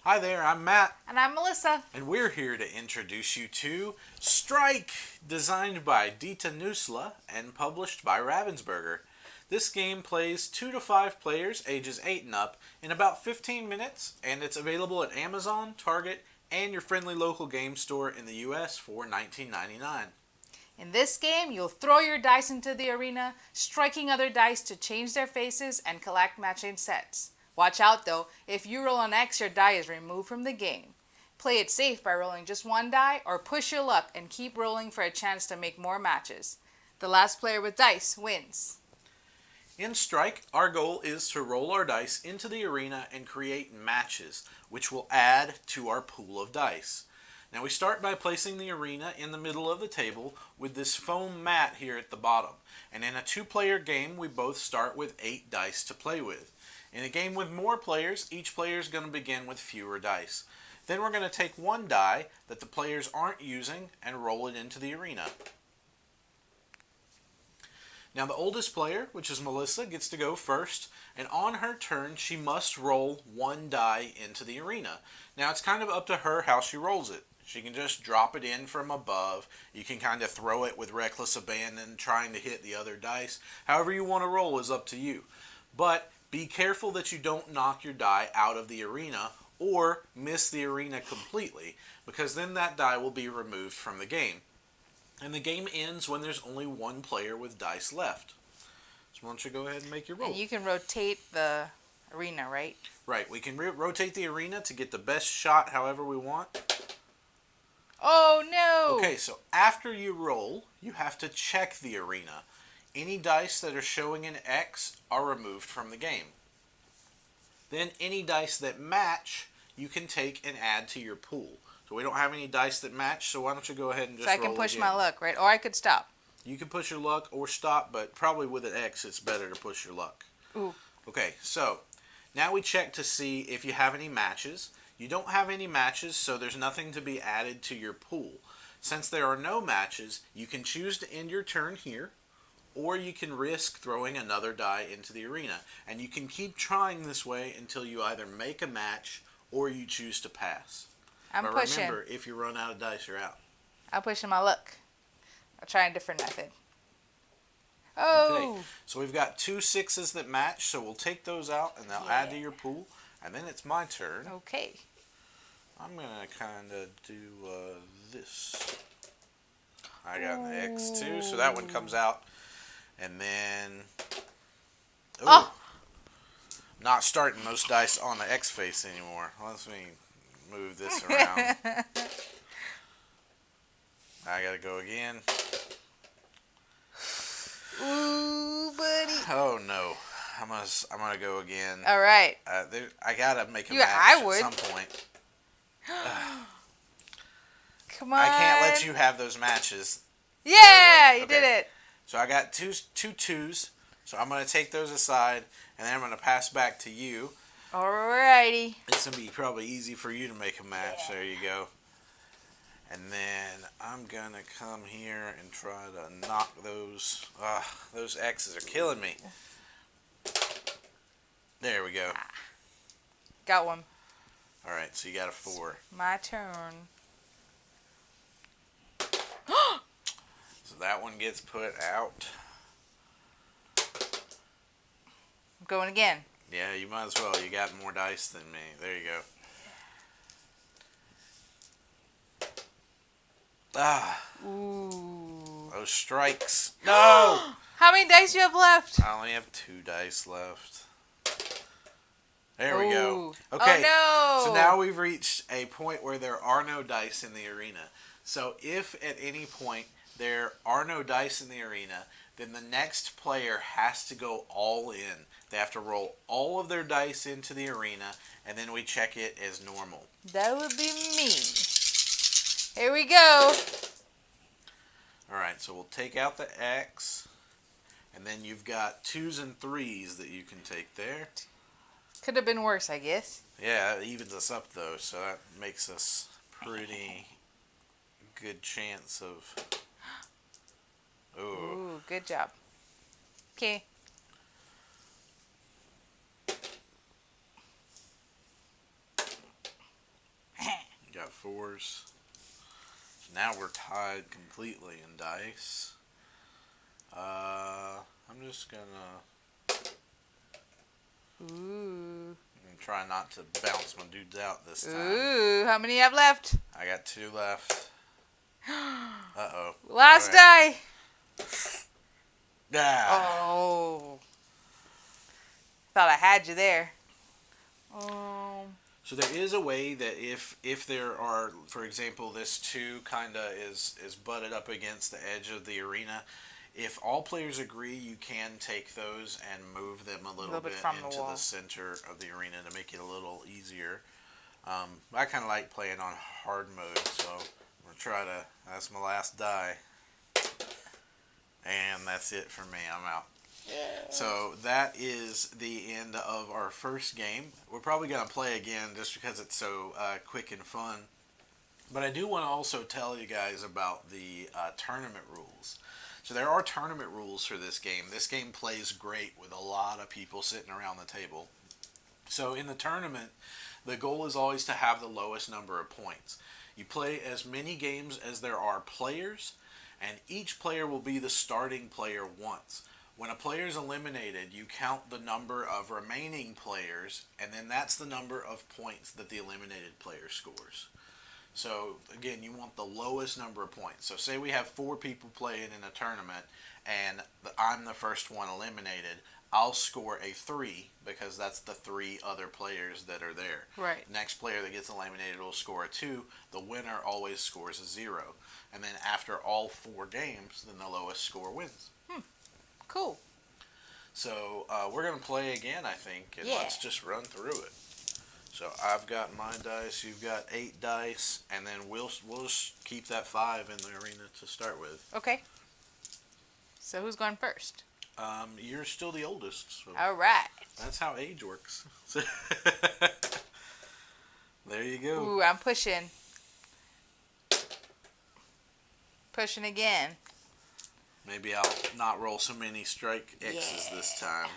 Hi there, I'm Matt, And I'm Melissa. and we're here to introduce you to Strike, designed by Dita Nusla and published by Ravensburger. This game plays 2 to 5 players ages 8 and up in about 15 minutes, and it's available at Amazon, Target, and your friendly local game store in the US for $19.99. In this game, you'll throw your dice into the arena, striking other dice to change their faces and collect matching sets. Watch out though, if you roll an X, your die is removed from the game. Play it safe by rolling just one die or push your luck and keep rolling for a chance to make more matches. The last player with dice wins. In Strike, our goal is to roll our dice into the arena and create matches, which will add to our pool of dice. Now we start by placing the arena in the middle of the table with this foam mat here at the bottom. And in a 2-player game, we both start with 8 dice to play with. In a game with more players, each player is going to begin with fewer dice. Then we're going to take one die that the players aren't using and roll it into the arena. Now the oldest player, which is Melissa, gets to go first, and on her turn she must roll one die into the arena. Now it's kind of up to her how she rolls it. She can just drop it in from above. You can kind of throw it with reckless abandon, trying to hit the other dice. However you want to roll is up to you. But be careful that you don't knock your die out of the arena or miss the arena completely, because then that die will be removed from the game. And the game ends when there's only one player with dice left. So why don't you go ahead and make your roll? And you can rotate the arena, right? Right, we can rotate the arena to get the best shot however we want. Oh no! Okay, so after you roll, you have to check the arena. Any dice that are showing an X are removed from the game. Then any dice that match, you can take and add to your pool. So we don't have any dice that match, so why don't you go ahead and just roll So I can push again. my luck, right? Or I could stop. You can push your luck or stop, but probably with an X it's better to push your luck. Ooh. Okay, so now we check to see if you have any matches. You don't have any matches, so there's nothing to be added to your pool. Since there are no matches, you can choose to end your turn here, or you can risk throwing another die into the arena. And you can keep trying this way until you either make a match or you choose to pass. I'm but pushing. remember, if you run out of dice, you're out. I'm pushing my luck. I'll try a different method. Oh! Okay, so we've got 2 6s that match, so we'll take those out and they'll add to your pool. And then it's my turn. Okay. I'm going to kind of do this. I got an X2, so that one comes out. And then... Ooh, Oh! Not starting those dice on the X face anymore. Let me move this around. I got to go again. Ooh, buddy. Oh, no. I'm gonna go again. All right. I got to make a Yeah, match I would. at some point. Come on. I can't let you have those matches. Yeah, you Okay. did it. So I got two twos. So I'm going to take those aside, and then I'm going to pass back to you. Alrighty. It's going to be probably easy for you to make a match. Yeah. There you go. And then I'm going to come here and try to knock those. Those X's are killing me. There we go. Got one. All right, so you got a 4. My turn. So that one gets put out. I'm going again. Yeah, you might as well. You got more dice than me. There you go. Ooh. Those strikes. No! How many dice do you have left? I only have 2 dice left. There we go. Ooh. Okay. Oh, no. So now we've reached a point where there are no dice in the arena. So if at any point there are no dice in the arena, then the next player has to go all in. They have to roll all of their dice into the arena, and then we check it as normal. That would be me. Here we go. Alright, so we'll take out the X, and then you've got 2s and 3s that you can take there. Could have been worse, I guess. Yeah, it evens us up though, so that makes us pretty good chance of... Ooh. Ooh, good job. Okay. 4s. Now we're tied completely in dice. I'm just gonna try not to bounce my dudes out this time. Ooh, how many you have left? I got 2 left. Uh-oh. Last right. die. Ah. Oh. Thought I had you there. So there is a way that if there are, for example, this 2 kind of is butted up against the edge of the arena, if all players agree, you can take those and move them a little bit from into the center of the arena to make it a little easier. I kind of like playing on hard mode, so I'm going to try to, that's my last die. And that's it for me, I'm out. So that is the end of our first game. We're probably going to play again just because it's so quick and fun. But I do want to also tell you guys about the tournament rules. So there are tournament rules for this game. This game plays great with a lot of people sitting around the table. So in the tournament, the goal is always to have the lowest number of points. You play as many games as there are players, and each player will be the starting player once. When a player is eliminated, you count the number of remaining players, and then that's the number of points that the eliminated player scores. So, again, you want the lowest number of points. So, say we have 4 people playing in a tournament, and I'm the first one eliminated. I'll score a 3 because that's the 3 other players that are there. Right. Next player that gets eliminated will score a 2. The winner always scores a 0. And then after all 4 games, then the lowest score wins. Cool. So we're going to play again, I think, and let's just run through it. So I've got my dice, you've got 8 dice, and then we'll just keep that 5 in the arena to start with. Okay. So who's going first? You're still the oldest. So All right. that's how age works. There you go. Ooh, I'm pushing. Pushing again. Maybe I'll not roll so many strike X's this time.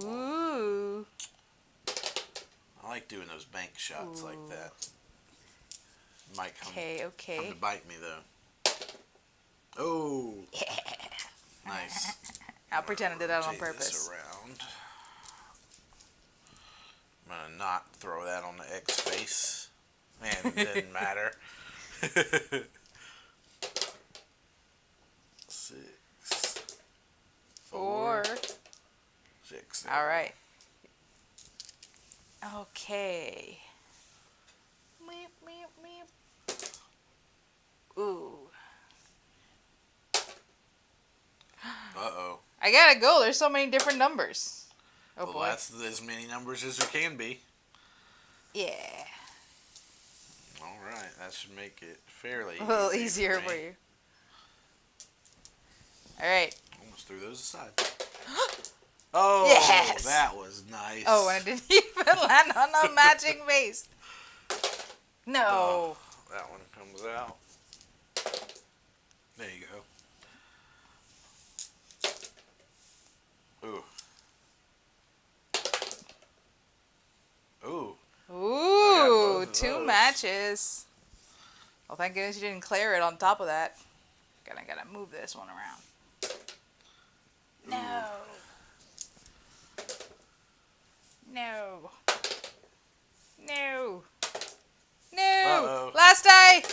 Ooh. I like doing those bank shots like that. Might come to bite me though. Oh. Yeah. Nice. I'll pretend I did that on Rotate purpose. this around. I'm gonna not throw that on the X face. Man, it didn't matter. 6, 4, 6. All right. Okay. Meep, meep, meep. Ooh. Uh-oh. I gotta go. There's so many different numbers. Oh Well, boy. that's as many numbers as there can be. Yeah. All right, that should make it fairly A little easy easier for for me. you. All right. Almost threw those aside. Oh, Yes. that was nice. Oh, and I didn't even land on a matching base. No. Oh, that one comes out. There you go. Ooh. Ooh. Ooh, both of 2 those. matches. Well, thank goodness you didn't clear it on top of that. Gotta move this one around. No. No. No. No. Uh-oh. Last die.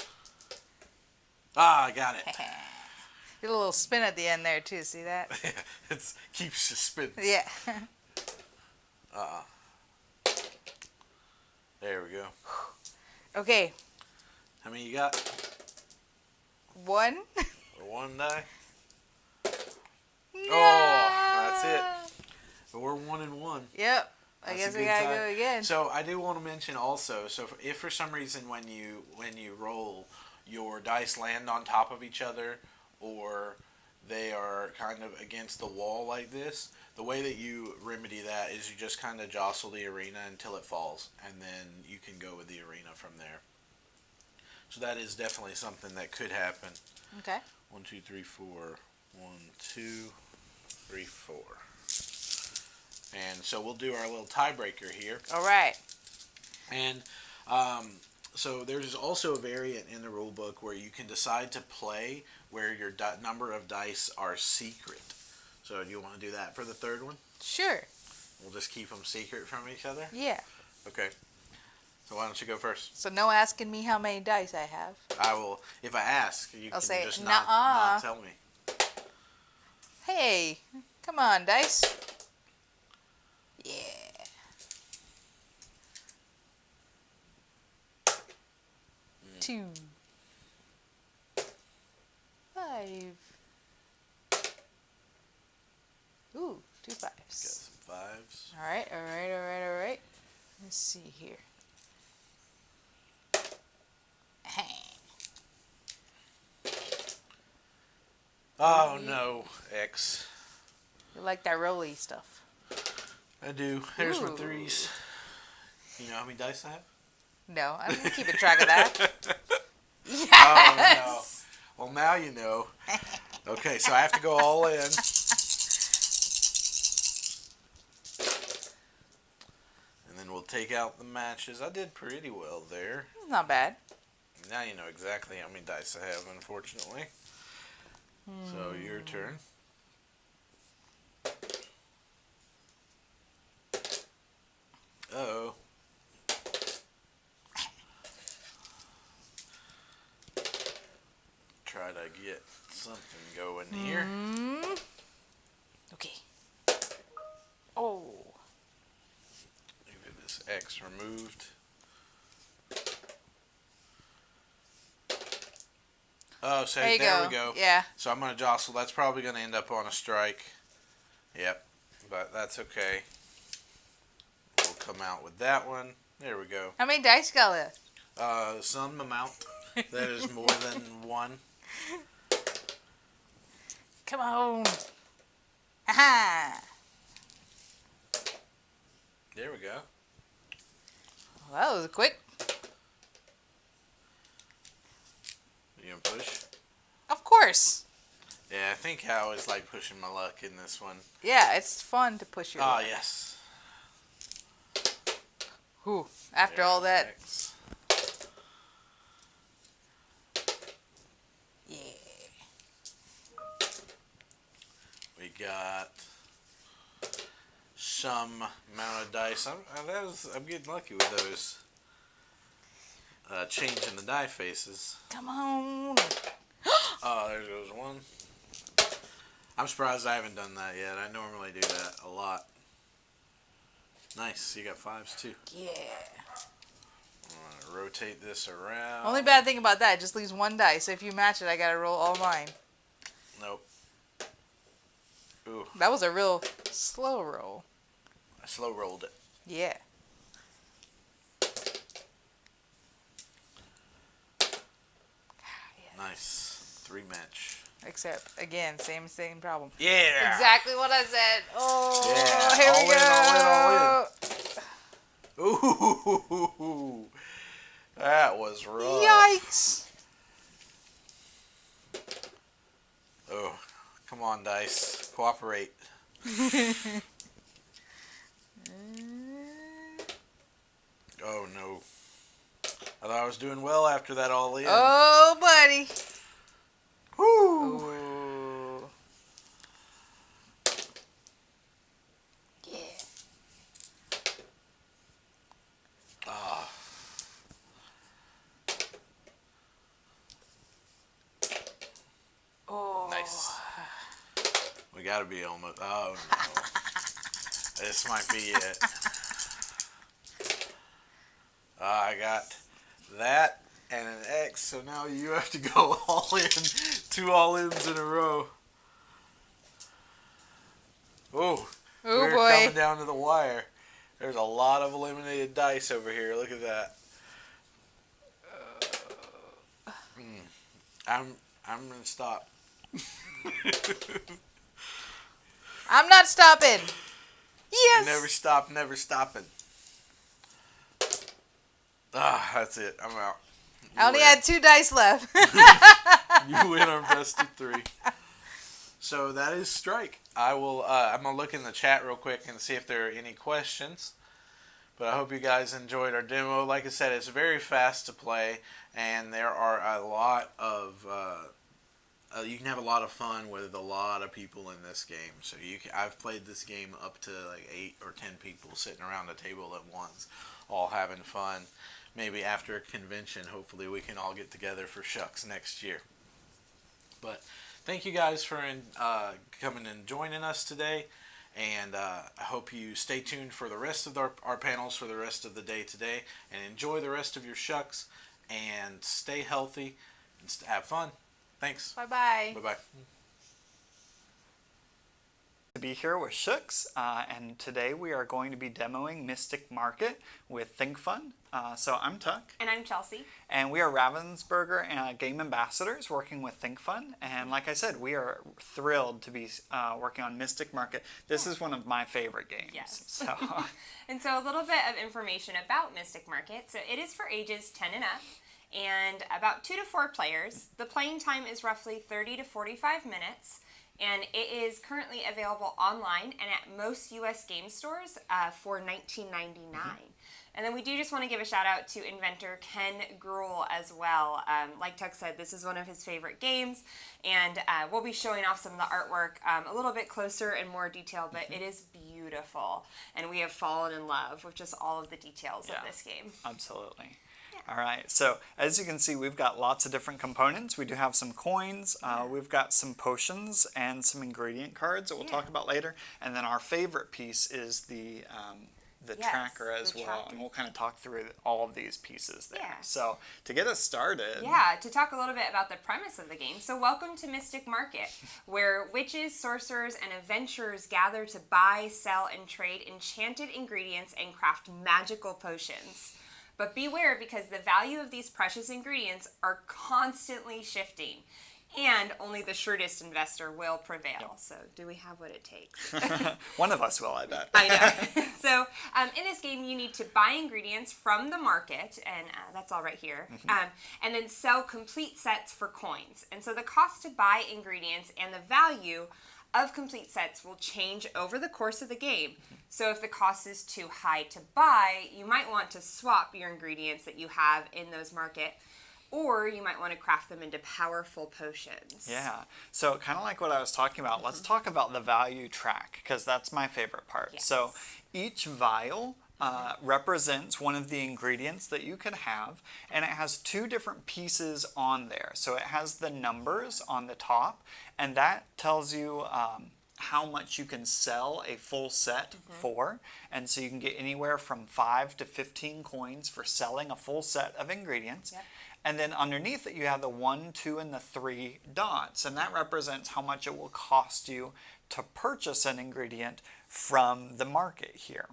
Ah, I got it. Did a little spin at the end there too. See that? It keeps you spinning. Yeah. There we go. Okay. How many you got? 1. Or 1 die? No. Oh, that's it. But we're 1 and 1. Yep. I That's guess a we good gotta tie. go again. So I do want to mention also. So if for some reason when you roll, your dice land on top of each other, or they are kind of against the wall like this, the way that you remedy that is you just kind of jostle the arena until it falls, and then you can go with the arena from there. So that is definitely something that could happen. Okay. 1, 2, 3, 4. 1, 2, 3, 4. And so we'll do our little tiebreaker here. All right. And so there's also a variant in the rule book where you can decide to play where your number of dice are secret. So do you want to do that for the third one? Sure. We'll just keep them secret from each other? Yeah. Okay. So why don't you go first? So no asking me how many dice I have. I will. If I ask, you I'll can say, just "Nuh-uh." not tell me. Hey, come on, dice. Yeah. Two. 5. Ooh, 2 5s. Got some 5s. All right. Let's see here. Oh no, X. You like that rolly stuff? I do. There's my Ooh. 3s. You know how many dice I have? No, I'm keeping track of that. Yes. Oh no. Well, now you know. Okay, so I have to go all in. And then we'll take out the matches. I did pretty well there. Not bad. Now you know exactly how many dice I have, unfortunately. So, your turn. Uh-oh. Try to get something going here. Okay. Oh. Maybe this X removed. Oh, so there we go. Yeah. So I'm going to jostle. That's probably going to end up on a strike. Yep. But that's okay. We'll come out with that one. There we go. How many dice you got left? Some amount. That is more than one. Come on. Aha. There we go. Well, that was quick. You going to push? Of course. Yeah, I think I always like pushing my luck in this one. Yeah, it's fun to push your luck. Yes. Whew. After all that. X. Yeah. We got some amount of dice. I'm getting lucky with those. Changing the die faces. Come on. Oh, there goes one. I'm surprised I haven't done that yet. I normally do that a lot. Nice. You got 5s too. Yeah. I'm going to rotate this around. Only bad thing about that, it just leaves one dice. So if you match it, I gotta roll all mine. Nope. Ooh. That was a real slow roll. I slow rolled it. Yeah. Nice. 3 match. Except, again, same problem. Yeah. Exactly what I said. Oh, Yeah. here All we go. Ooh. That was rough. Yikes. Oh, come on, dice. Cooperate. Oh, no. I thought I was doing well after that all in. Oh, buddy. Woo. Ooh. Yeah. Ah. Oh. Nice. We gotta be almost. Oh, no. This might be it. I got that and an X, so now you have to go all in. 2 all-ins in a row. Oh, we're boy. coming down to the wire. There's a lot of eliminated dice over here. Look at that. I'm gonna stop. I'm not stopping. Yes. Never stop, never stopping. Ah, that's it. I'm out. I only had 2 dice left. You win our best of 3. So that is strike. I will. I'm gonna look in the chat real quick and see if there are any questions But I hope you guys enjoyed our demo. Like I said, it's very fast to play, and there are a lot of you can have a lot of fun with a lot of people in this game. So I've played this game up to like 8 or 10 people sitting around a table at once, all having fun. Maybe after a convention, hopefully we can all get together for Shucks next year. But thank you guys for coming and joining us today. And I hope you stay tuned for the rest of our panels for the rest of the day today. And enjoy the rest of your Shucks. And stay healthy and have fun. Thanks. Bye-bye. Bye-bye. To be here with Shooks, and today we are going to be demoing Mystic Market with ThinkFun. So I'm Tuck. And I'm Chelsea. And we are Ravensburger game ambassadors working with ThinkFun. And like I said, we are thrilled to be working on Mystic Market. This is one of my favorite games. Yes. So. And so a little bit of information about Mystic Market. So it is for ages 10 and up, and about 2 to 4 players. The playing time is roughly 30 to 45 minutes. And it is currently available online and at most U.S. game stores for $19.99. And then we do just want to give a shout out to inventor Ken Gruhl as well. Like Tuck said, this is one of his favorite games, and we'll be showing off some of the artwork a little bit closer in more detail, but it is beautiful, and we have fallen in love with just all of the details of this game. Absolutely. All right, so as you can see, we've got lots of different components. We do have some coins, we've got some potions and some ingredient cards that we'll talk about later. And then our favorite piece is the tracker as well. Tracker. And we'll kind of talk through all of these pieces there. Yeah. So to get us started. Yeah, to talk a little bit about the premise of the game. So welcome to Mystic Market, where witches, sorcerers, and adventurers gather to buy, sell, and trade enchanted ingredients and craft magical potions. But beware, because the value of these precious ingredients are constantly shifting, and only the shrewdest investor will prevail. So do we have what it takes? One of us will, I bet. I know. So in this game, you need to buy ingredients from the market, and that's all right here, and then sell complete sets for coins. And so the cost to buy ingredients and the value of complete sets will change over the course of the game. So if the cost is too high to buy, you might want to swap your ingredients that you have in those market, or you might want to craft them into powerful potions. Yeah, so kind of like what I was talking about, let's talk about the value track, because that's my favorite part. Yes. So each vial represents one of the ingredients that you could have, and it has 2 different pieces on there. So it has the numbers on the top, and that tells you how much you can sell a full set for. And so you can get anywhere from 5 to 15 coins for selling a full set of ingredients. Yep. And then underneath it, you have the 1, 2, and the 3 dots, and that represents how much it will cost you to purchase an ingredient from the market here.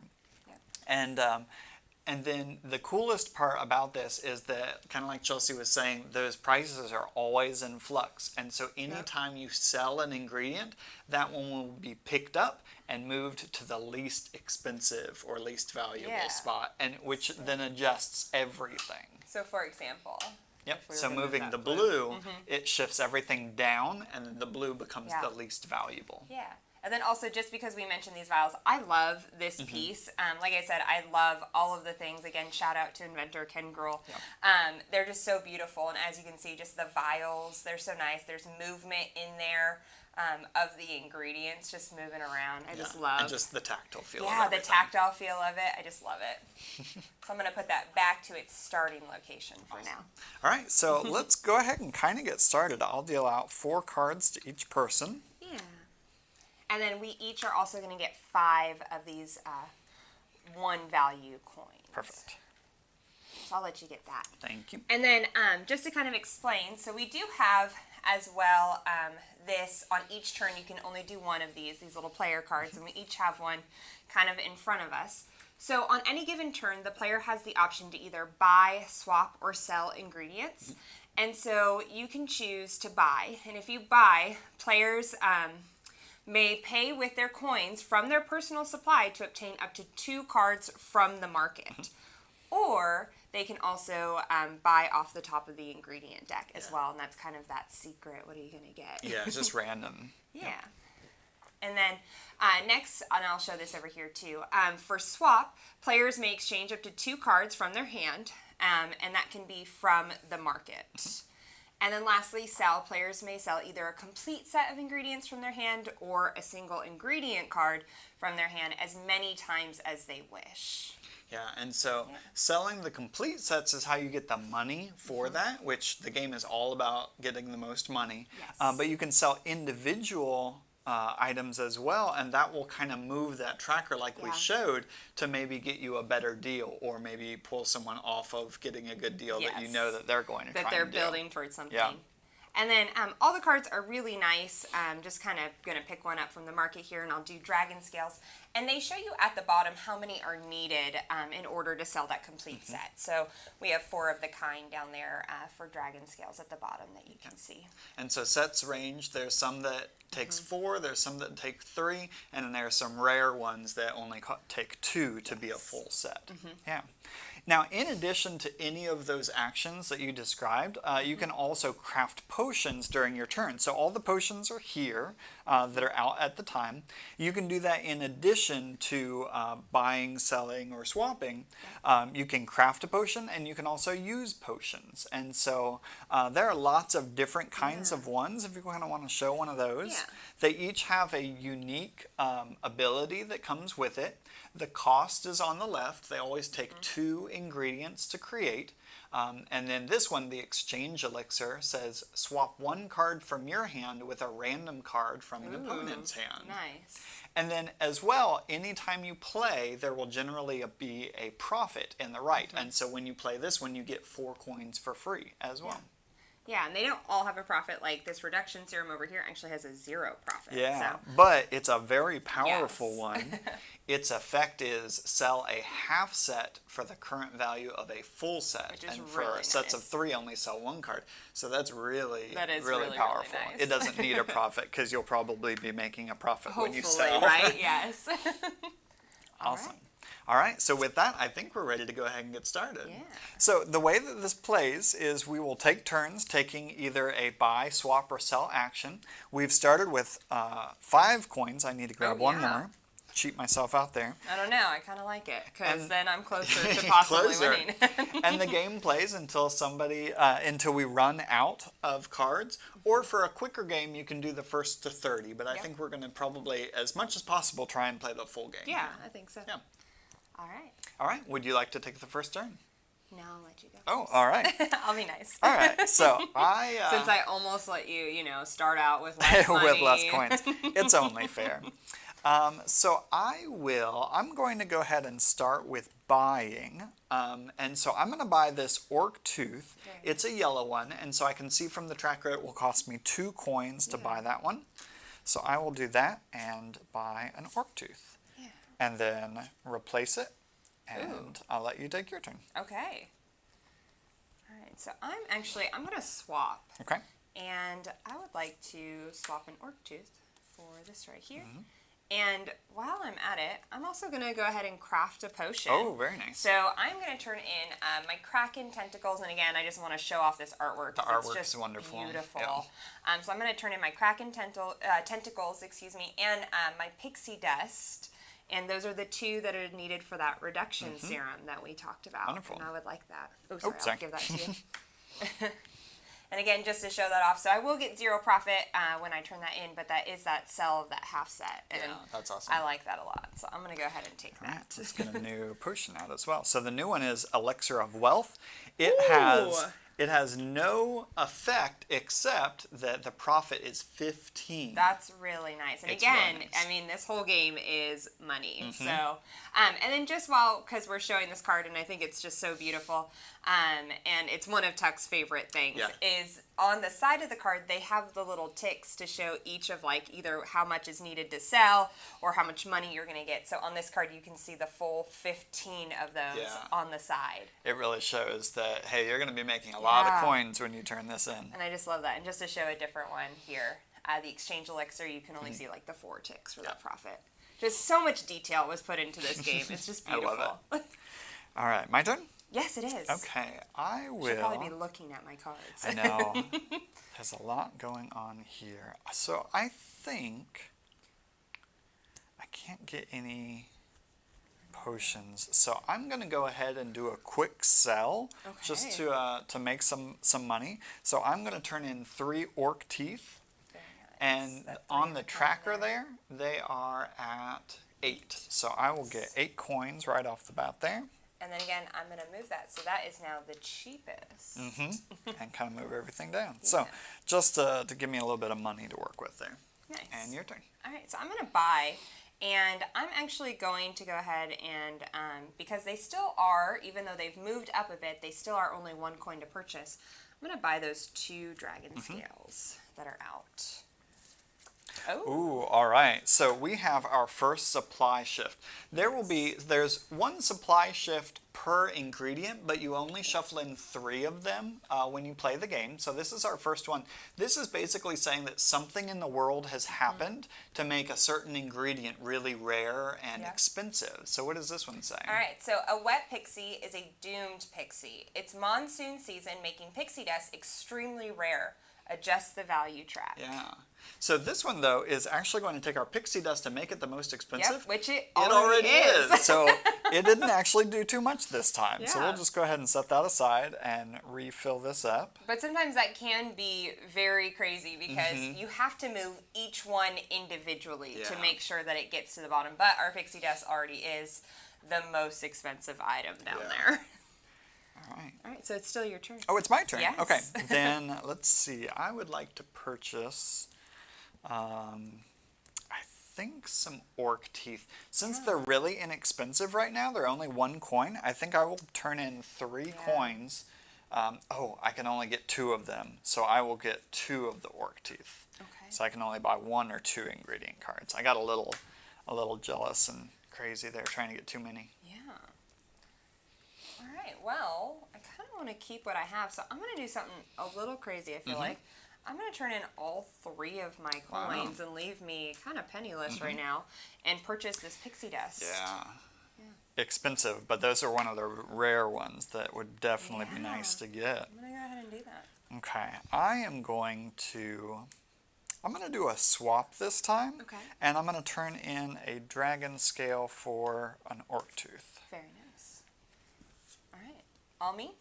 And then the coolest part about this is that, kind of like Chelsea was saying, those prices are always in flux. And so anytime you sell an ingredient, that one will be picked up and moved to the least expensive or least valuable spot, and which then adjusts everything. So for example, Yep, so moving the blue, it shifts everything down, and then the blue becomes the least valuable. yeah. And then also, just because we mentioned these vials, I love this piece. Like I said, I love all of the things. Again, shout out to inventor Ken Gruhl. Yep. They're just so beautiful. And as you can see, just the vials, they're so nice. There's movement in there of the ingredients just moving around. I just love. And just the tactile feel of Yeah, the everything. tactile feel of it. I just love it. So I'm going to put that back to its starting location for now. All right, so let's go ahead and kind of get started. I'll deal out 4 cards to each person. Yeah. And then we each are also going to get 5 of these 1 value coins. Perfect. So I'll let you get that. Thank you. And then just to kind of explain, so we do have as well this, on each turn you can only do 1 of these little player cards, and we each have one kind of in front of us. So on any given turn, the player has the option to either buy, swap, or sell ingredients. And so you can choose to buy. And if you buy, players may pay with their coins from their personal supply to obtain up to 2 cards from the market. Or they can also buy off the top of the ingredient deck as well, and that's kind of that secret. What are you going to get? Yeah, it's just random. Yeah. And then next, and I'll show this over here too. For swap, players may exchange up to 2 cards from their hand, and that can be from the market. And then lastly, sell. Players may sell either a complete set of ingredients from their hand or a single ingredient card from their hand as many times as they wish. Yeah, and so selling the complete sets is how you get the money for that, which the game is all about getting the most money. Yes. But you can sell individual items as well, and that will kind of move that tracker like we showed to maybe get you a better deal, or maybe pull someone off of getting a good deal that you know that they're going to try and do. That they're building towards something. Yeah. And then all the cards are really nice. Just kind of going to pick one up from the market here, and I'll do dragon scales. And they show you at the bottom how many are needed in order to sell that complete set. So we have 4 of the kind down there for dragon scales at the bottom that you can see. And so sets range. There's some that takes 4, there's some that take 3, and then there are some rare ones that only take 2 to be a full set. Yeah. Now, in addition to any of those actions that you described, you can also craft potions during your turn. So all the potions are here that are out at the time. You can do that in addition to buying, selling, or swapping. You can craft a potion, and you can also use potions. And so there are lots of different kinds of ones, if you kind of want to show one of those. Yeah. They each have a unique ability that comes with it. The cost is on the left. They always take 2 ingredients to create. And then this one, the exchange elixir, says swap 1 card from your hand with a random card from an opponent's hand. Nice. And then as well, anytime you play, there will generally be a profit in the right. And so when you play this one, you get 4 coins for free as well. Yeah, and they don't all have a profit. Like this reduction serum over here actually has a 0 profit. Yeah, So. but it's a very powerful one. Its effect is sell a half set for the current value of a full set. Which is and for really sets of nice. 3, only sell 1 card. So that's really, That is really really powerful. nice. It doesn't need a profit because you'll probably be making a profit when you Hopefully, sell. right? Yes. Awesome. All right, so with that, I think we're ready to go ahead and get started. Yeah. So the way that this plays is we will take turns taking either a buy, swap, or sell action. We've started with 5 coins. I need to grab one yeah. more. Cheat myself out there. I don't know. I kind of like it because And- then I'm closer to possibly Closer. winning. And the game plays until until we run out of cards. Or for a quicker game, you can do the first to 30. But I think we're going to probably, as much as possible, try and play the full game. Yeah, I think so. Yeah. All right. All right. Would you like to take the first turn? Now I'll let you go. Oh, all right. I'll be nice. All right. So Since I almost let you, start out with less money. with less coins. It's only fair. So I'm going to go ahead and start with buying. And so I'm going to buy this orc tooth. It's a yellow one, and so I can see from the tracker it will cost me 2 coins to buy that one. So I will do that and buy an orc tooth. Yeah. And then replace it, and I'll let you take your turn. Okay. All right. So I'm going to swap. Okay. And I would like to swap an orc tooth for this right here. And while I'm at it, I'm also going to go ahead and craft a potion. Oh, very nice. So I'm going to turn in my Kraken tentacles, and again, I just want to show off this artwork. The 'cause it's artwork just is wonderful. Beautiful. Yeah. So I'm going to turn in my Kraken tentacles, and my pixie dust. And those are the 2 that are needed for that reduction serum that we talked about. Wonderful. And I would like that. Oh, sorry. I'll give that to you. And again, just to show that off, so I will get 0 profit when I turn that in, but that is that sell of that half set. And Yeah, that's awesome. I like that a lot. So I'm going to go ahead and take All right, that. let's get a new potion out as well. So the new one is Elixir of Wealth. It has no effect except that the profit is 15. That's really nice. And It's again, really nice. I mean, this whole game is money. So, and then just because we're showing this card, and I think it's just so beautiful, and it's one of Tuck's favorite things, is on the side of the card, they have the little ticks to show each of either how much is needed to sell or how much money you're going to get. So on this card, you can see the full 15 of those on the side. It really shows that, hey, you're going to be making a lot of coins when you turn this in. And I just love that. And just to show a different one here, the exchange elixir, you can only see the 4 ticks for that profit. Just so much detail was put into this game. It's just beautiful. I love it. All right, my turn? Yes, it is. Okay, I will. Should probably be looking at my cards. I know. There's a lot going on here. So I think can't get any potions, so I'm going to go ahead and do a quick sell just to make some money. So I'm going to turn in 3 orc teeth, and on the tracker there, they are at 8. So I will get 8 coins right off the bat there. And then again, I'm going to move that, so that is now the cheapest. And kind of move everything down. Yeah. So just to give me a little bit of money to work with there. Nice. And your turn. All right, so I'm going to buy, and I'm actually going to go ahead and, because they still are, even though they've moved up a bit, they still are only 1 coin to purchase. I'm going to buy those 2 dragon scales that are out. Oh. Ooh, all right. So we have our first supply shift. There's 1 supply shift per ingredient, but you only shuffle in 3 of them when you play the game. So this is our first one. This is basically saying that something in the world has happened to make a certain ingredient really rare and expensive. So what does this one say? All right, so a wet pixie is a doomed pixie. It's monsoon season, making pixie dust extremely rare. Adjust the value track. Yeah. So this one, though, is actually going to take our pixie dust and make it the most expensive. Yep, which it already is. So it didn't actually do too much this time. Yeah. So we'll just go ahead and set that aside and refill this up. But sometimes that can be very crazy because you have to move each one individually to make sure that it gets to the bottom. But our pixie dust already is the most expensive item down there. All right, so it's still your turn. Oh, it's my turn. Yes. Okay, then let's see. I would like to purchase, I think, some orc teeth. Since they're really inexpensive right now, they're only 1 coin. I think I will turn in 3 coins. I can only get 2 of them, so I will get 2 of the orc teeth. Okay. So I can only buy 1 or 2 ingredient cards. I got a little jealous and crazy there, trying to get too many. Yeah. All right, well, I kind of want to keep what I have, so I'm going to do something a little crazy, I feel like. I'm going to turn in all 3 of my coins and leave me kind of penniless right now and purchase this pixie dust. Yeah. Expensive, but those are one of the rare ones that would definitely be nice to get. I'm going to go ahead and do that. Okay, I'm going to do a swap this time. Okay. And I'm going to turn in a dragon scale for an orc tooth. Very nice. All right, all me?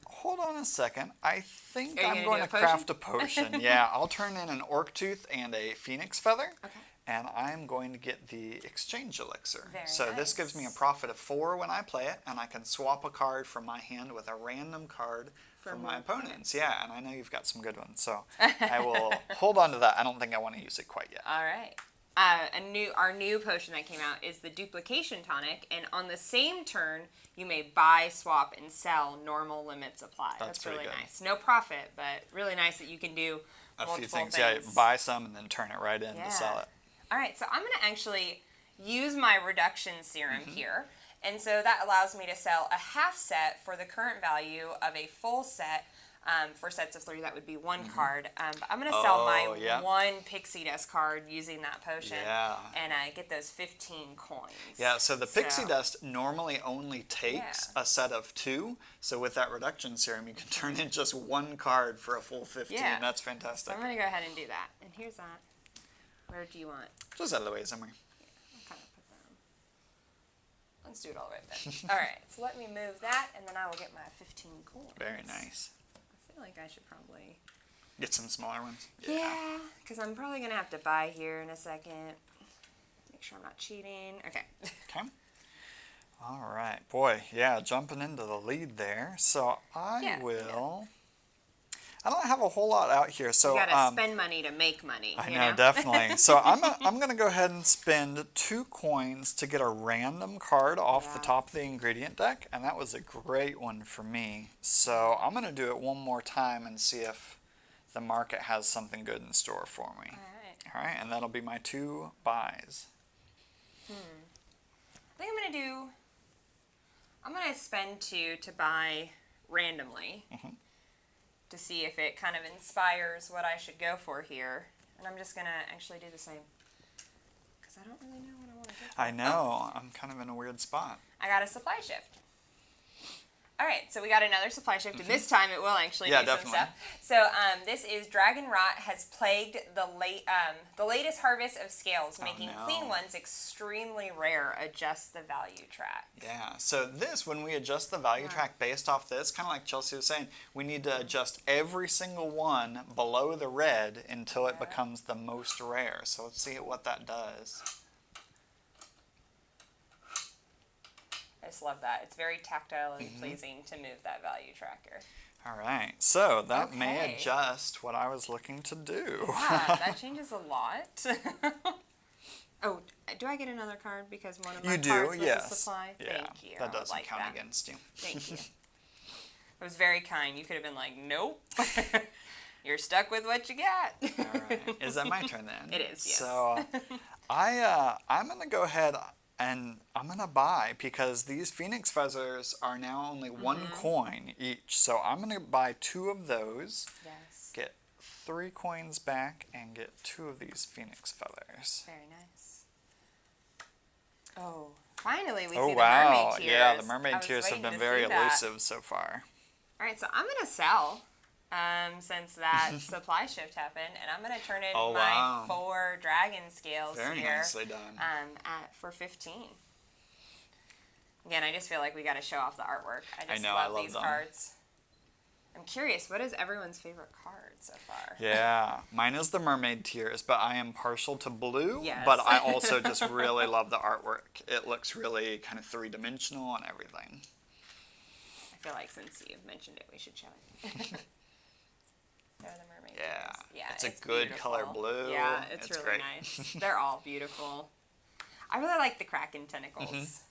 Hold on a second. I think Are you I'm going to do a craft a potion. Yeah, I'll turn in an orc tooth and a phoenix feather. Okay. And I'm going to get the exchange elixir. Very so this gives me a profit of 4 when I play it, and I can swap a card from my hand with a random card from my opponents. Yeah, and I know you've got some good ones, so I will hold on to that. I don't think I want to use it quite yet. All right. Our new potion that came out is the Duplication Tonic, and on the same turn, you may buy, swap, and sell. Normal limits apply. That's really good. nice. No profit, but really nice that you can do A multiple few things. things. Yeah, buy some and then turn it right in to sell it. All right, so I'm going to actually use my reduction serum here, and so that allows me to sell a half set for the current value of a full set. For sets of 3, that would be 1 card. But I'm going to sell my 1 pixie dust card using that potion and get those 15 coins. Yeah, so the pixie dust normally only takes a set of 2. So with that reduction serum, you can turn in just 1 card for a full 15. Yeah. That's fantastic. So I'm going to go ahead and do that. And here's that. Where do you want? Just out of the way somewhere. I'll kind of put that on. Let's do it all right then. All right, so let me move that, and then I will get my 15 coins. Very nice. I feel like I should probably Get some smaller ones. Yeah, because I'm probably going to have to buy here in a second. Make sure I'm not cheating. Okay. Okay. All right. Boy, yeah, jumping into the lead there. So I will... I don't have a whole lot out here. So you got to spend money to make money. I know, definitely. So I'm going to go ahead and spend 2 coins to get a random card off the top of the ingredient deck. And that was a great one for me. So I'm going to do it one more time and see if the market has something good in store for me. All right, and that'll be my 2 buys. I think I'm going to spend 2 to buy randomly to see if it kind of inspires what I should go for here. And I'm just going to actually do the same because I don't really know what I want to do. I know. I'm kind of in a weird spot. I got a supply shift. All right, so we got another supply shift, and this time it will actually Yeah, do some definitely. stuff. So this is Dragon Rot has plagued the latest harvest of scales, making no. clean ones extremely rare. Adjust the value track. Yeah, so this, when we adjust the value track based off this, kind of like Chelsea was saying, we need to adjust every single one below the red until it becomes the most rare. So let's see what that does. I just love that. It's very tactile and pleasing to move that value tracker. All right, so that may Okay. adjust what I was looking to do. Yeah, that changes a lot. Oh, do I get another card because one of my You do, cards was yes. a supply? Yeah, Thank you. that I doesn't like count that. against you. Thank you. It was very kind. You could have been like, nope. You're stuck with what you got. All right, is that my turn then? It is, yes. So I'm gonna go ahead and I'm gonna buy, because these Phoenix Feathers are now only one coin each. So I'm gonna buy 2 of those, Yes. get 3 coins back, and get 2 of these Phoenix Feathers. Very nice. Oh, finally we Oh see wow! the mermaid tears. Yeah, the I mermaid was tears have waiting been to very see that. elusive so far. All right, so I'm gonna sell since that supply shift happened, and I'm gonna turn in Oh, my wow. 4 dragon scales Very here nicely done. for 15. Again, I just feel like we got to show off the artwork. I just know, I love these them. cards. I'm curious, what is everyone's favorite card so far? Yeah, mine is the mermaid tears, but I am partial to blue. Yes. But I also just really love the artwork. It looks really kind of 3-dimensional and everything. I feel like since you mentioned it, we should show it. They're the mermaid Yeah, tears. Yeah, it's a good beautiful. color blue. Yeah, it's really great. nice. They're all beautiful. I really like the Kraken tentacles.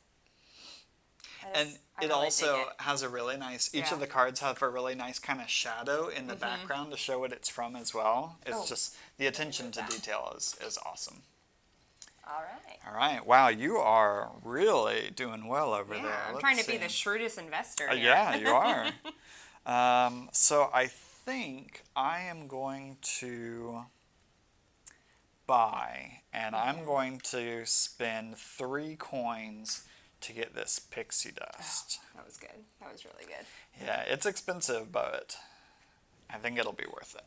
And I it really also dig it. has a really nice, each Yeah. of the cards have a really nice kind of shadow in the background to show what it's from as well. It's Oh, just, the attention to that. detail is awesome. All right. All right, wow, you are really doing well over Yeah, there. I'm Let's trying to be see. the shrewdest investor here. Yeah, you are. So I think I am going to buy, and I'm going to spend 3 coins to get this pixie dust. That was good. That was really good. Yeah, it's expensive, but I think it'll be worth it.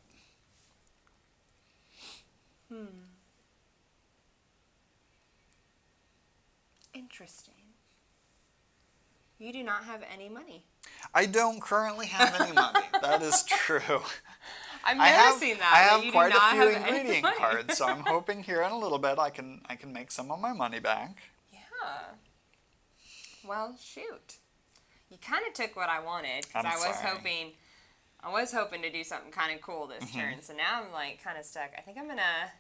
Interesting. You do not have any money. I don't currently have any money. That is true. I'm I have, noticing that. I that have you quite do not a few have any ingredient money. cards, so I'm hoping here in a little bit I can make some of my money back. Yeah. Well, shoot. You kind of took what I wanted because I'm I was sorry. hoping to do something kind of cool this turn. So now I'm like kind of stuck. I think I'm gonna,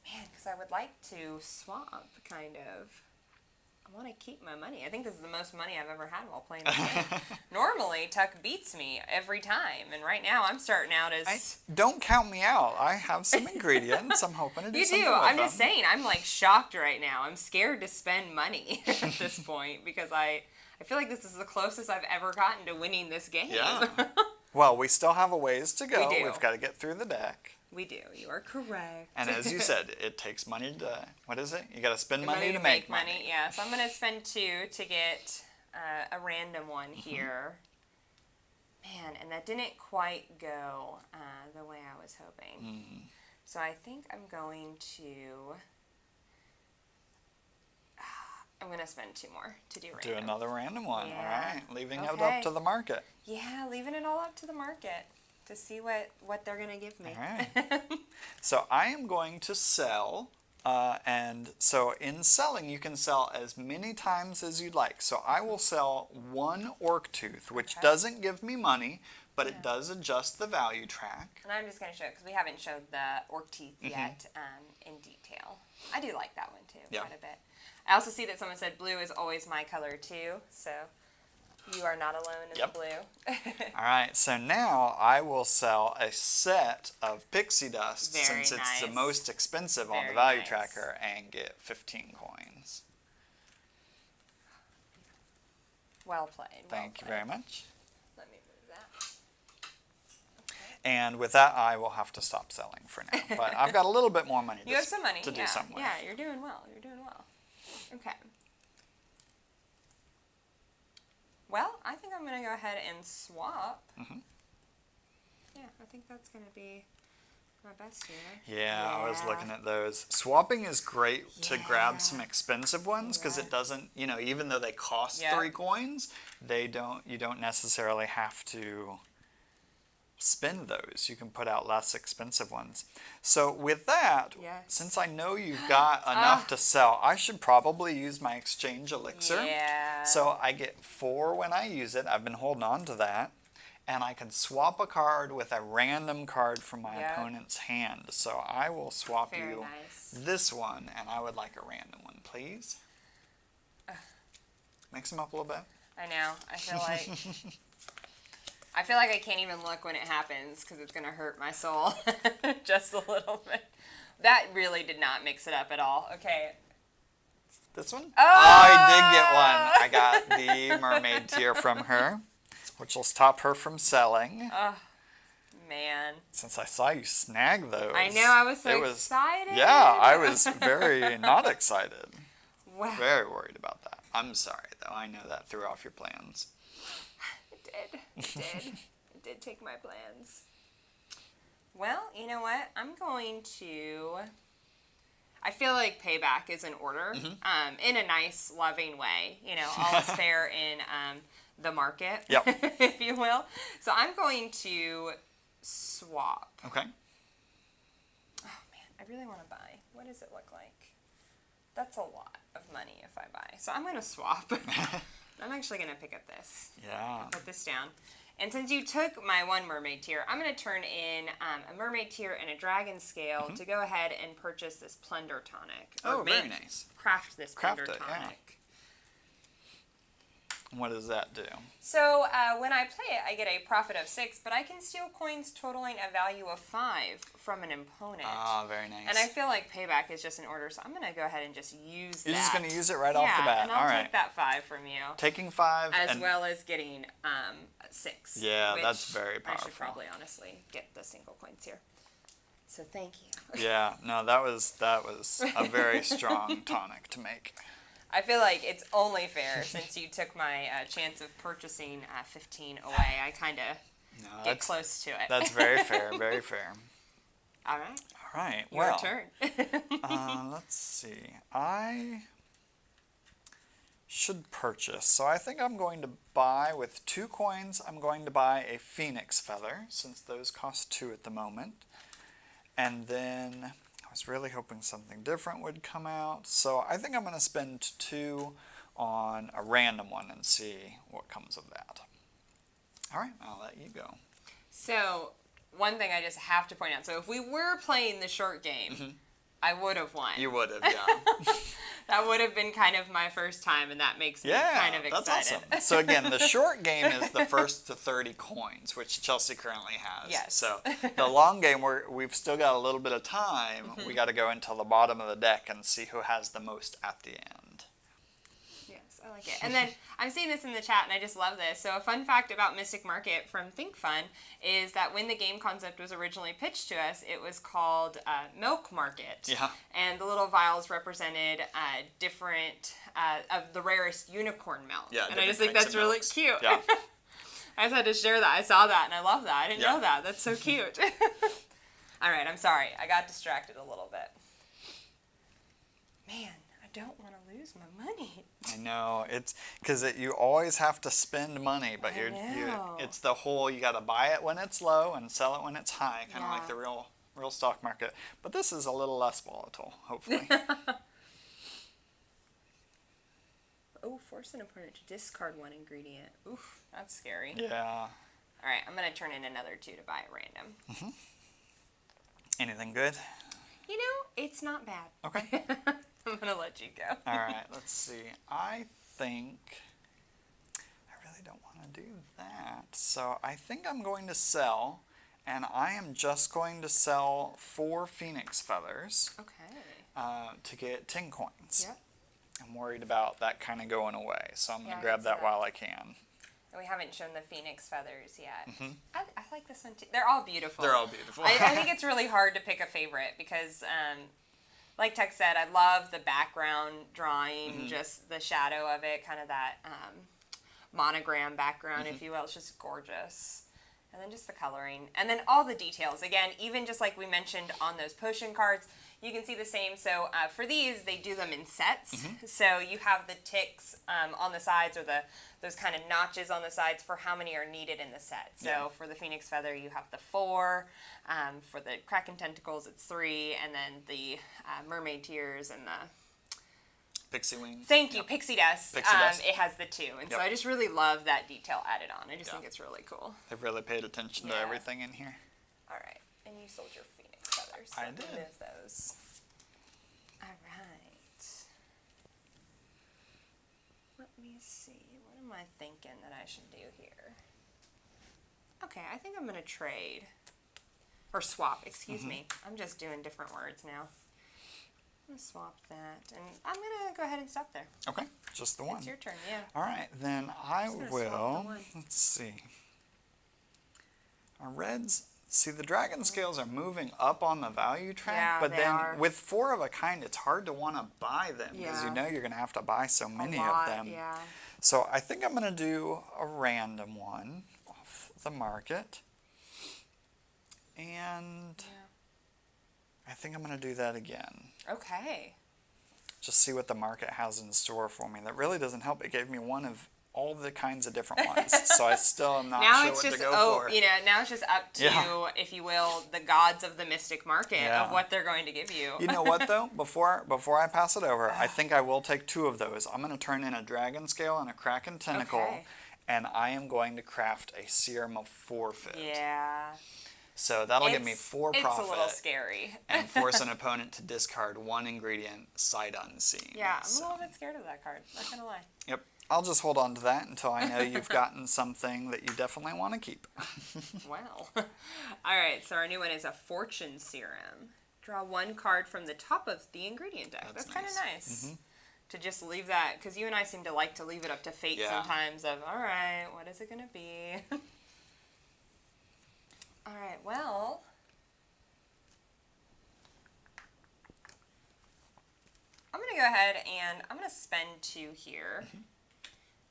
because I would like to swap kind of. I want to keep my money. I think this is the most money I've ever had while playing this game. Normally, Tuck beats me every time, and right now I'm starting out as. Don't count me out. I have some ingredients. I'm hoping to do You something do. with I'm them. just saying. I'm like shocked right now. I'm scared to spend money at this point because I feel like this is the closest I've ever gotten to winning this game. Yeah. Well, we still have a ways to go. We do. We've got to get through the deck. We do. You are correct. And as you said, it takes money to, what is it? You got to spend money to make money. Yeah. So I'm gonna spend 2 to get a random one here. Man, and that didn't quite go the way I was hoping. So I think I'm going to. I'm going to spend 2 more to do random. Do another random one. Yeah. All right. Leaving it Okay. up to the market. Yeah, leaving it all up to the market to see what they're going to give me. All right. So I am going to sell. And so in selling, you can sell as many times as you'd like. So I will sell 1 orc tooth, which Okay. doesn't give me money, but it does adjust the value track. And I'm just going to show it because we haven't showed the orc teeth yet in detail. I do like that one too, Yeah. quite a bit. I also see that someone said blue is always my color too, so you are not alone in Yep. the blue. All right, so now I will sell a set of pixie dust Very since it's the nice. most expensive on the Very value nice. tracker and get 15 coins. Well played. Thank you very much. Let me move that. And with that, I will have to stop selling for now. But I've got a little bit more money You have some money. to do yeah. something with. Yeah, you're doing well. You're doing well. Okay. Well, I think I'm going to go ahead and swap. Mm-hmm. Yeah, I think that's going to be my best here. Yeah, I was looking at those. Swapping is great to grab some expensive ones because it doesn't, even though they cost 3 coins, you don't necessarily have to spend those. You can put out less expensive ones. So with that, since I know you've got enough to sell, I should probably use my exchange elixir. Yeah. So I get 4 when I use it. I've been holding on to that. And I can swap a card with a random card from my opponent's hand. So I will swap this one, and I would like a random one, please. Mix them up a little bit. I know. I feel like I can't even look when it happens because it's going to hurt my soul just a little bit. That really did not mix it up at all. Okay. This one? Oh! I did get one. I got the mermaid tear from her, which will stop her from selling. Oh, man. Since I saw you snag those. I know, I was so excited. Yeah, I was very not excited. Wow. Very worried about that. I'm sorry, though. I know that threw off your plans. It did. It did take my plans. Well, you know what? I'm going to... I feel like payback is in order, in a nice, loving way. All is fair in the market, if you will. So I'm going to swap. Okay. Oh, man, I really want to buy. What does it look like? That's a lot of money if I buy. So I'm going to swap. I'm actually going to pick up this. Yeah. Put this down. And since you took my 1 mermaid tier, I'm going to turn in a mermaid tier and a dragon scale to go ahead and purchase this plunder tonic. Oh, very nice. Craft this plunder tonic. What does that do? So when I play it, I get a profit of 6, but I can steal coins totaling a value of 5 from an opponent. Ah, very nice. And I feel like payback is just in order, so I'm going to go ahead and just use that. You're just going to use it right off the bat. And I'll take that 5 from you. Taking 5. As well as getting 6. Yeah, that's very powerful. I should probably honestly get the single coins here. So thank you. Yeah, no, that was a very strong tonic to make. I feel like it's only fair since you took my chance of purchasing 15 away. I kind of get close to it. That's very fair, very fair. All right. All right. Your turn. Let's see. I should purchase. So I think I'm going to buy with 2 coins. I'm going to buy a phoenix feather since those cost 2 at the moment. And then I was really hoping something different would come out. So I think I'm going to spend 2 on a random one and see what comes of that. All right, I'll let you go. So one thing I just have to point out. So if we were playing the short game, I would have won. You would have, yeah. That would have been kind of my first time, and that makes me kind of excited. That's awesome. So again, the short game is the first to 30 coins, which Chelsea currently has. Yes. So the long game, we've still got a little bit of time. We got to go until the bottom of the deck and see who has the most at the end. Yes, I like it. And then I'm seeing this in the chat, and I just love this. So a fun fact about Mystic Market from Think Fun is that when the game concept was originally pitched to us, it was called Milk Market. Yeah. And the little vials represented different of the rarest unicorn milk. Yeah. And I just think that's really cute. Yeah. I just had to share that. I saw that, and I love that. I didn't know that. That's so cute. All right, I'm sorry. I got distracted a little bit. Man, I don't want to lose my money. I know, it's because you always have to spend money, but it's the whole, you got to buy it when it's low and sell it when it's high, kind of like the real stock market. But this is a little less volatile, hopefully. Oh, force an opponent to discard 1 ingredient. Oof, that's scary. Yeah. All right, I'm going to turn in another 2 to buy at random. Anything good? You know, it's not bad. Okay. I'm going to let you go. All right, let's see. I think I really don't want to do that. So I think I'm going to sell, and I am just going to sell 4 phoenix feathers. Okay. To get 10 coins. Yep. I'm worried about that kind of going away, so I'm going to grab that while I can. We haven't shown the phoenix feathers yet. I like this one too. They're all beautiful. They're all beautiful. I think it's really hard to pick a favorite because, like Tex said, I love the background drawing, just the shadow of it, kind of that monogram background, if you will. It's just gorgeous. And then just the coloring. And then all the details. Again, even just like we mentioned on those potion cards, you can see the same. So for these, they do them in sets. So you have the ticks on the sides, or those kind of notches on the sides for how many are needed in the set. So for the Phoenix Feather, you have the 4. For the Kraken Tentacles, it's 3. And then the Mermaid Tears and the Pixie Wings. Thank you, Pixie Dust. Pixie Dust. It has the 2. And so I just really love that detail added on. I just think it's really cool. They've really paid attention to everything in here. All right. And you sold your Phoenix Feathers. So I did. Remove those. All right. Let me see. What am I thinking that I should do here? Okay, I think I'm going to trade. Or swap, excuse me. I'm just doing different words now. I'm going to swap that. And I'm going to go ahead and stop there. Okay, just the one. It's your turn, yeah. All right, then I gonna swap will, the one. let's see. Our reds, see the dragon scales are moving up on the value track, Yeah, but they then are. with 4 of a kind, it's hard to want to buy them because you Yeah. know you're going to have to buy so many A lot, of them. yeah. So I think I'm going to do a random one off the market. And I think I'm going to do that again. Okay. Just see what the market has in store for me. That really doesn't help. It gave me one of all the kinds of different ones, so I still am not Now sure it's what just to go for. now it's just up to if you will, the gods of the mystic market of what they're going to give you. You know what though? Before I pass it over, I think I will take 2 of those. I'm going to turn in a dragon scale and a kraken tentacle, Okay. and I am going to craft a serum of forfeit. Yeah. So that'll give me 4 profit. It's a little scary. And force an opponent to discard 1 ingredient sight unseen. Yeah, I'm So, a little bit scared of that card. Not gonna lie. Yep. I'll just hold on to that until I know you've gotten something that you definitely want to keep. Well. All right. So our new one is a fortune serum. Draw 1 card from the top of the ingredient deck. That's kind of nice. To just leave that, because you and I seem to like to leave it up to fate sometimes. Of all right, what is it gonna be? All right. Well. I'm going to go ahead and I'm going to spend 2 here.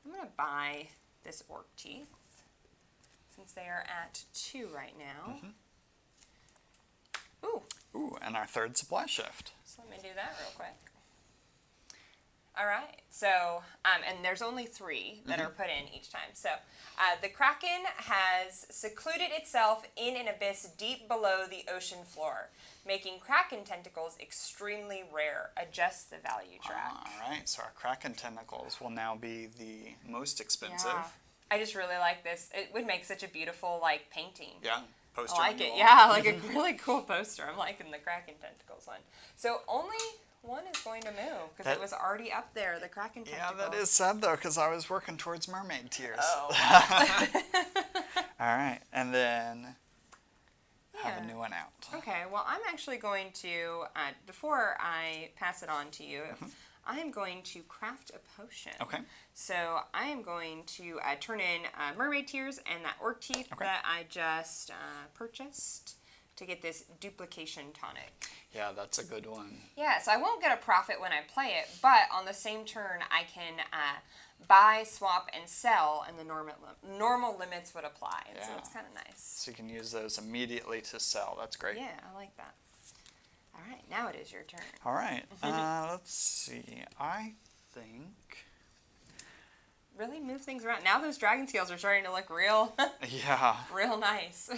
I'm going to buy this orc teeth since they are at 2 right now. Ooh, Ooh, and our 3rd supply shift. so let me do that real quick. All right, so, and there's only 3 that are put in each time. So, the Kraken has secluded itself in an abyss deep below the ocean floor, making Kraken tentacles extremely rare. Adjust the value track. All right, so our kraken tentacles will now be the most expensive. Yeah. I just really like this. It would make such a beautiful, like, painting. Yeah, poster. I like it. renewal. Yeah, like a really cool poster. I'm liking the Kraken tentacles one. So only one is going to move because it was already up there, the Kraken tentacles. Yeah, that is sad though, because I was working towards mermaid tears. Oh. All right, and then have a new one out. Okay, well, I'm actually going to, before I pass it on to you, I am going to craft a potion. Okay. So I am going to turn in mermaid tears and that orc teeth that I just purchased to get this duplication tonic. Yeah, that's a good one. Yeah, so I won't get a profit when I play it, but on the same turn I can buy, swap, and sell, and the normal limits would apply. And so it's kind of nice. So you can use those immediately to sell. That's great. Yeah, I like that. All right, now it is your turn. All right, let's see. I think... Really move things around. Now those dragon scales are starting to look real, Yeah. real nice.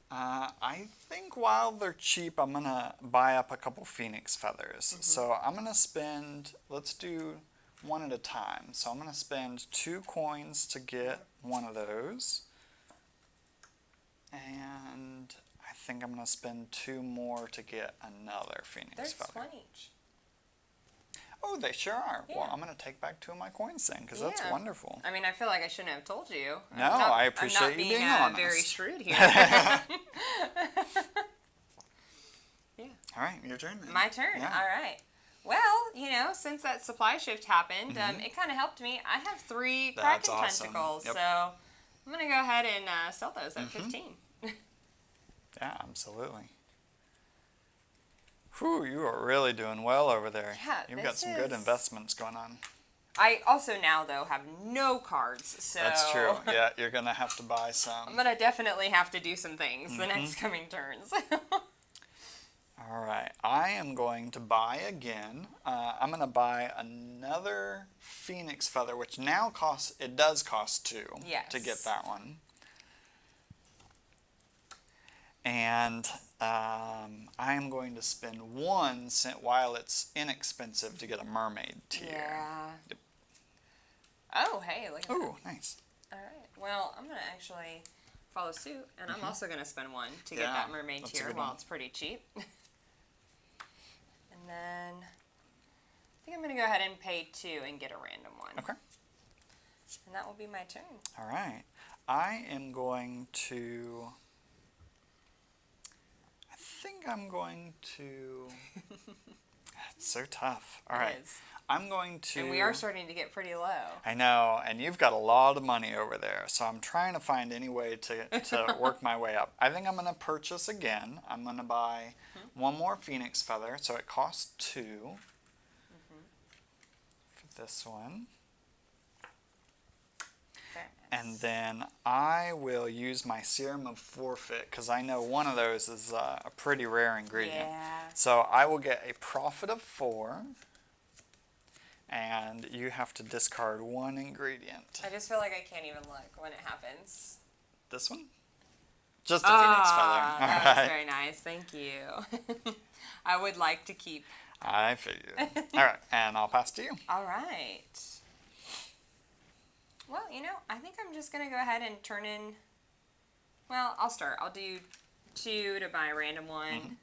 I think while they're cheap, I'm going to buy up a couple phoenix feathers. So I'm going to spend, let's do one at a time. So I'm going to spend 2 coins to get one of those. And I think I'm going to spend 2 more to get another phoenix There's feather. 1 each. Oh, they sure are. Well, Yeah. I'm going to take back 2 of my coins then, because that's Yeah. wonderful. I mean, I feel like I shouldn't have told you. No, I appreciate I'm not you being being honest. very shrewd here. All right, your turn then. My turn. Yeah. All right. Well, since that supply shift happened, it kind of helped me. I have 3 That's Kraken awesome. tentacles, Yep. so I'm going to go ahead and sell those at 15. Yeah, absolutely. Whew, you are really doing well over there. Yeah, You've got this some good is- investments going on. I also now, though, have no cards, so... That's true. Yeah, you're going to have to buy some. I'm going to definitely have to do some things the next coming turns. All right, I am going to buy again. I'm going to buy another Phoenix Feather, which now does cost 2 to get that one. And I am going to spend 1 while it's inexpensive to get a mermaid tier. Yeah. Yep. Oh, hey, look at that. Oh, nice. All right. Well, I'm going to actually follow suit, and I'm also going to spend 1 to get that mermaid tier while it's pretty cheap. And then I think I'm going to go ahead and pay 2 and get a random one. Okay. And that will be my turn. All right. I am going to... I think I'm going to... It's so tough. All right. It is. I'm going to... And we are starting to get pretty low. I know, and you've got a lot of money over there, so I'm trying to find any way to work my way up. I think I'm going to purchase again. I'm going to buy 1 more Phoenix Feather, so it costs 2 for this one. And then I will use my Serum of Forfeit, because I know one of those is a pretty rare ingredient. Yeah. So I will get a profit of 4. And you have to discard 1 ingredient. I just feel like I can't even look when it happens. This one? Just a Phoenix Feather. That was very nice. Thank you. I would like to keep. I figured. All right, and I'll pass to you. All right. Well, I think I'm just going to go ahead and turn in... Well, I'll start. I'll do 2 to buy a random one.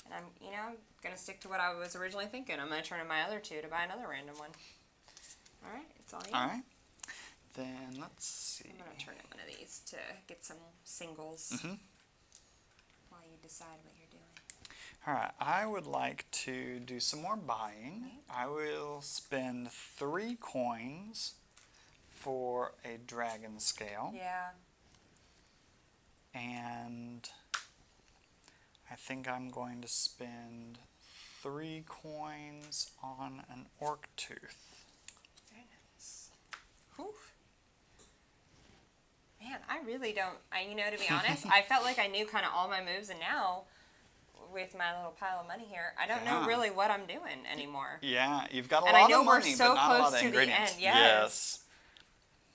And I'm going to stick to what I was originally thinking. I'm going to turn in my other 2 to buy another random one. All right, it's all you. All right. Then let's see. I'm going to turn in one of these to get some singles while you decide what you're doing. All right, I would like to do some more buying. I will spend 3 coins for a dragon scale. Yeah. And I think I'm going to spend 3 coins on an orc tooth. Very nice. Whew. Man, I really don't, to be honest, I felt like I knew kind of all my moves, and now, with my little pile of money here, I don't know really what I'm doing anymore. Yeah, you've got a and lot I know of money, we're so but not close a lot of to ingredients. the end. Yes.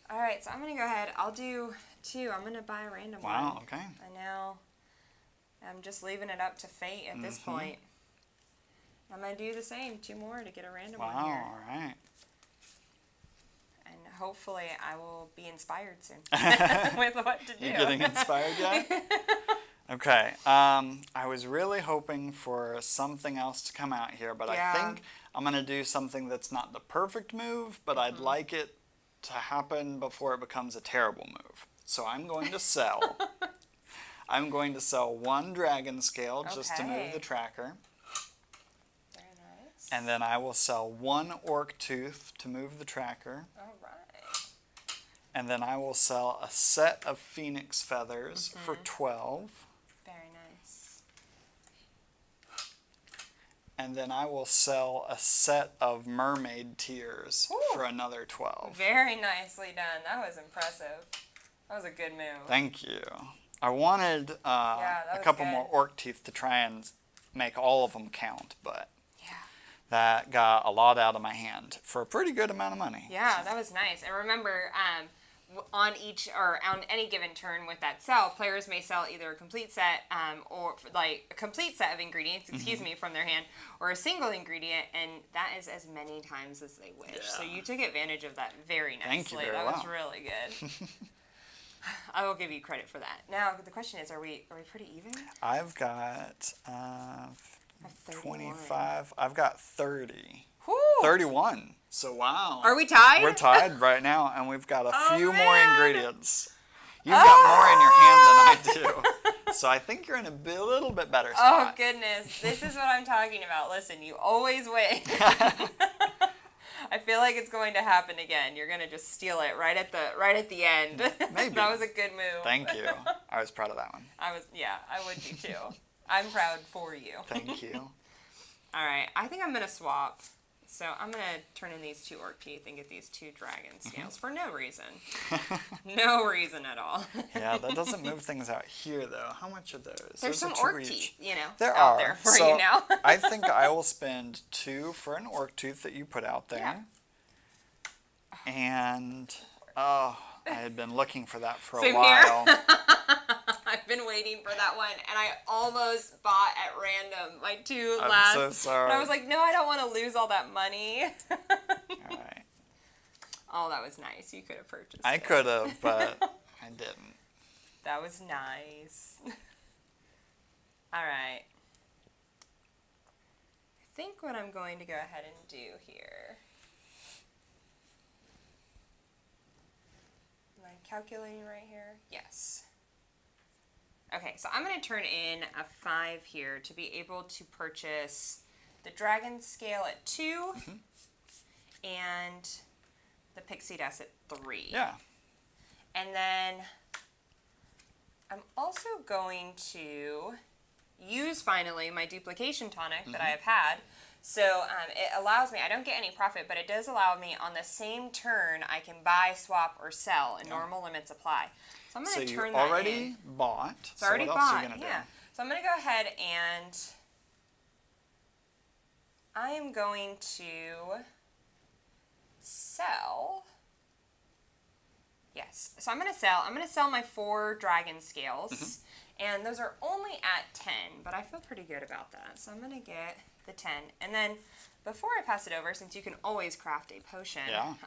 All right, so I'm going to go ahead. I'll do 2. I'm going to buy a random one. Wow, okay. And now I'm just leaving it up to fate at this point. I'm going to do the same. 2 more to get a random one here. Wow, all right. And hopefully I will be inspired soon with what to do. You getting inspired yet? Okay. I was really hoping for something else to come out here, but I think I'm going to do something that's not the perfect move, but I'd like it to happen before it becomes a terrible move. So I'm going to sell. I'm going to sell 1 dragon scale just to move the tracker. Very nice. And then I will sell 1 orc tooth to move the tracker. All right. And then I will sell a set of Phoenix Feathers for 12. Very nice. And then I will sell a set of mermaid tears for another 12. Very nicely done. That was impressive. That was a good move. Thank you. I wanted a couple more orc teeth to try and make all of them count, but that got a lot out of my hand for a pretty good amount of money. Yeah, that was nice. And remember, on any given turn with that sell, players may sell either a complete set or like a complete set of ingredients, from their hand, or a single ingredient, and that is as many times as they wish. So you took advantage of that very nicely. Thank you very that well. was really good. I will give you credit for that. Now the question is, are we pretty even? I've got 25. I've got 30. Whew. 31. So wow. Are we tied? We're tied right now, and we've got a few more ingredients. You've got more in your hand than I do. So I think you're in a little bit better spot. Oh, goodness. This is what I'm talking about. Listen, you always win. I feel like it's going to happen again. You're going to just steal it right at the end. Maybe. That was a good move. Thank you. I was proud of that one. I would be too. I'm proud for you. Thank you. Alright, I think I'm going to swap. So I'm going to turn in these 2 orc teeth and get these 2 dragon scales for no reason. No reason at all. Yeah, that doesn't move things out here, though. How much are those? There's Those some are 2 orc each. teeth, There out are. there for So you now. I think I will spend 2 for an orc tooth that you put out there. Yeah. And, I had been looking for that for Same a while. here. I've been waiting for that one, and I almost bought at random my 2 I'm last. so sorry. But I was like, no, I don't want to lose all that money. All right. Oh, that was nice. You could have purchased I it. could have, but I didn't. That was nice. All right. I think what I'm going to go ahead and do here. Am I calculating right here? Yes. Okay, so I'm going to turn in a 5 here to be able to purchase the dragon scale at 2 and the pixie dust at 3. Yeah. And then I'm also going to use finally my duplication tonic that I have had. So it allows me, I don't get any profit, but it does allow me on the same turn I can buy, swap, or sell, and normal limits apply. So I'm going to turn that in. So you already bought. So I already what else bought, are you gonna yeah. do? So I'm going to go ahead and I am going to sell. Yes. So I'm going to sell my 4 dragon scales. And those are only at 10, but I feel pretty good about that. So I'm going to get the 10. And then before I pass it over, since you can always craft a potion,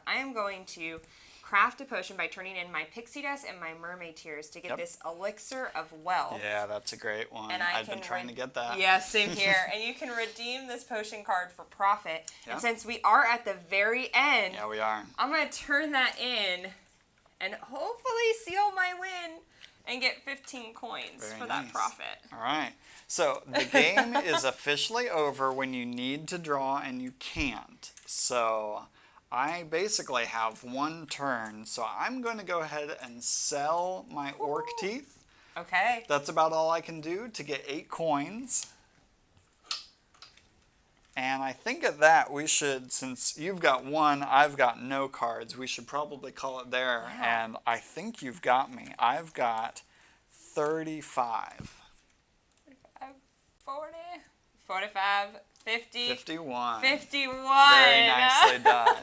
I am going to craft a potion by turning in my pixie dust and my mermaid tears to get this Elixir of Wealth. Yeah, that's a great one. And I've been trying to get that. Yeah, same here. And you can redeem this potion card for profit. Yeah. And since we are at the very end, Yeah, we are. I'm going to turn that in and hopefully seal my win and get 15 coins Very for nice. that profit. All right. So the game is officially over when you need to draw and you can't. So I basically have 1 turn. So I'm going to go ahead and sell my orc teeth. Okay. That's about all I can do to get 8 coins. And I think at that we should, since you've got 1, I've got no cards, we should probably call it there. Wow. And I think you've got me. I've got 35. 40, 45, 50, 51. 51. Very nicely done.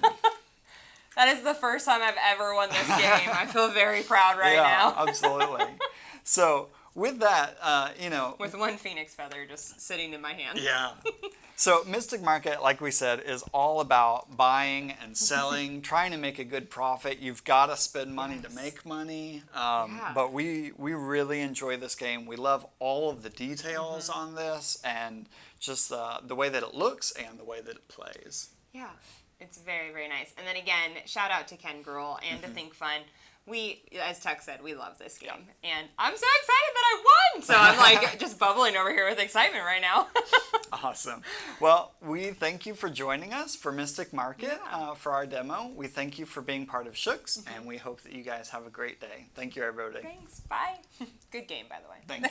That is the first time I've ever won this game. I feel very proud right now. Absolutely. So with that, With 1 phoenix feather just sitting in my hand. Yeah. So Mystic Market, like we said, is all about buying and selling, trying to make a good profit. You've got to spend money to make money. But we really enjoy this game. We love all of the details on this and just the way that it looks and the way that it plays. Yeah. It's very, very nice. And then again, shout out to Ken Gruhl and to Think Fun. We, as Tuck said, we love this game. And I'm so excited that I won! So I'm like just bubbling over here with excitement right now. Awesome. Well, we thank you for joining us for Mystic Market for our demo. We thank you for being part of Shooks, and we hope that you guys have a great day. Thank you, everybody. Thanks. Bye. Good game, by the way. Thank you.